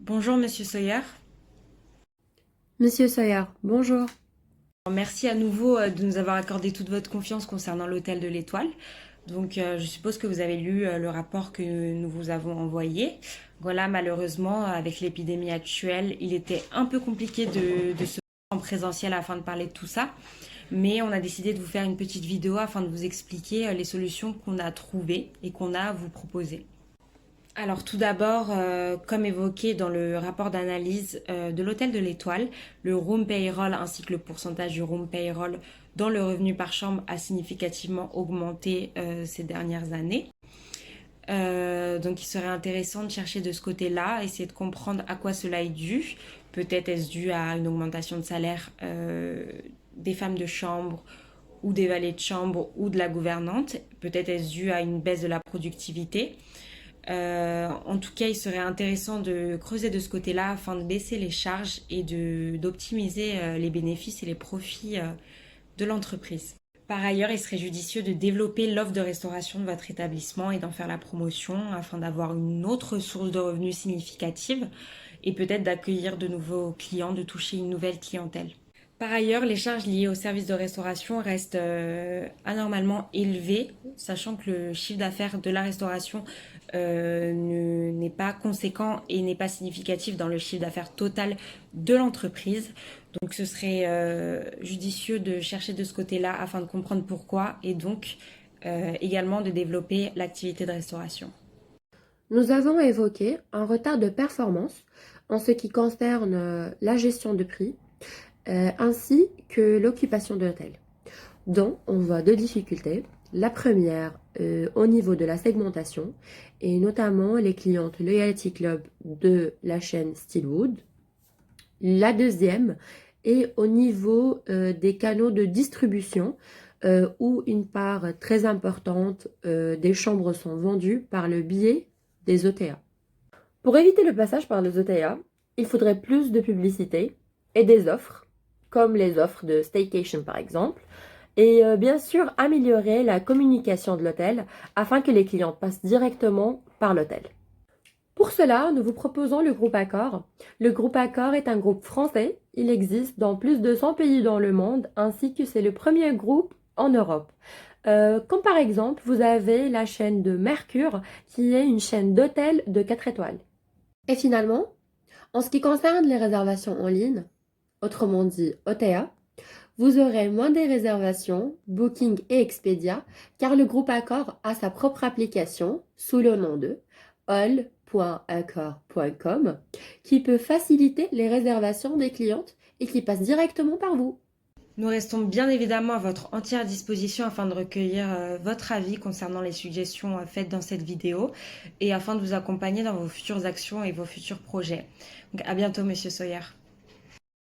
Bonjour Monsieur Sawyer. Monsieur Sawyer, bonjour. Merci à nouveau de nous avoir accordé toute votre confiance concernant l'hôtel de l'Étoile. Je suppose que vous avez lu le rapport que nous vous avons envoyé. Voilà, malheureusement, avec l'épidémie actuelle, il était un peu compliqué de se voir en présentiel afin de parler de tout ça. Mais on a décidé de vous faire une petite vidéo afin de vous expliquer les solutions qu'on a trouvées et qu'on a à vous proposer. Alors tout d'abord, comme évoqué dans le rapport d'analyse de l'hôtel de l'Étoile, le room payroll ainsi que le pourcentage du room payroll dans le revenu par chambre a significativement augmenté ces dernières années. Donc il serait intéressant de chercher de ce côté-là, essayer de comprendre à quoi cela est dû. Peut-être est-ce dû à une augmentation de salaire des femmes de chambre ou des valets de chambre ou de la gouvernante. Peut-être est-ce dû à une baisse de la productivité. En tout cas, il serait intéressant de creuser de ce côté-là afin de baisser les charges et d'optimiser les bénéfices et les profits de l'entreprise. Par ailleurs, il serait judicieux de développer l'offre de restauration de votre établissement et d'en faire la promotion afin d'avoir une autre source de revenus significative et peut-être d'accueillir de nouveaux clients, de toucher une nouvelle clientèle. Par ailleurs, les charges liées au service de restauration restent anormalement élevées, sachant que le chiffre d'affaires de la restauration n'est pas conséquent et n'est pas significatif dans le chiffre d'affaires total de l'entreprise. Donc ce serait judicieux de chercher de ce côté-là afin de comprendre pourquoi et donc également de développer l'activité de restauration. Nous avons évoqué un retard de performance en ce qui concerne la gestion de prix ainsi que l'occupation de l'hôtel, dont on voit deux difficultés. La première au niveau de la segmentation et notamment les clientes Loyalty Club de la chaîne Steelwood. La deuxième est au niveau des canaux de distribution où une part très importante des chambres sont vendues par le biais des OTA. Pour éviter le passage par les OTA, il faudrait plus de publicité et des offres, comme les offres de staycation par exemple, et bien sûr améliorer la communication de l'hôtel afin que les clients passent directement par l'hôtel. Pour cela, nous vous proposons le groupe Accor. Le groupe Accor est un groupe français. Il existe dans plus de 100 pays dans le monde, ainsi que c'est le premier groupe en Europe. Comme par exemple, vous avez la chaîne de Mercure, qui est une chaîne d'hôtels de 4 étoiles. Et finalement, en ce qui concerne les réservations en ligne, autrement dit OTA, vous aurez moins des réservations, Booking et Expedia, car le groupe Accor a sa propre application sous le nom de all.accor.com qui peut faciliter les réservations des clientes et qui passe directement par vous. Nous restons bien évidemment à votre entière disposition afin de recueillir votre avis concernant les suggestions faites dans cette vidéo et afin de vous accompagner dans vos futures actions et vos futurs projets. Donc à bientôt Monsieur Sawyer.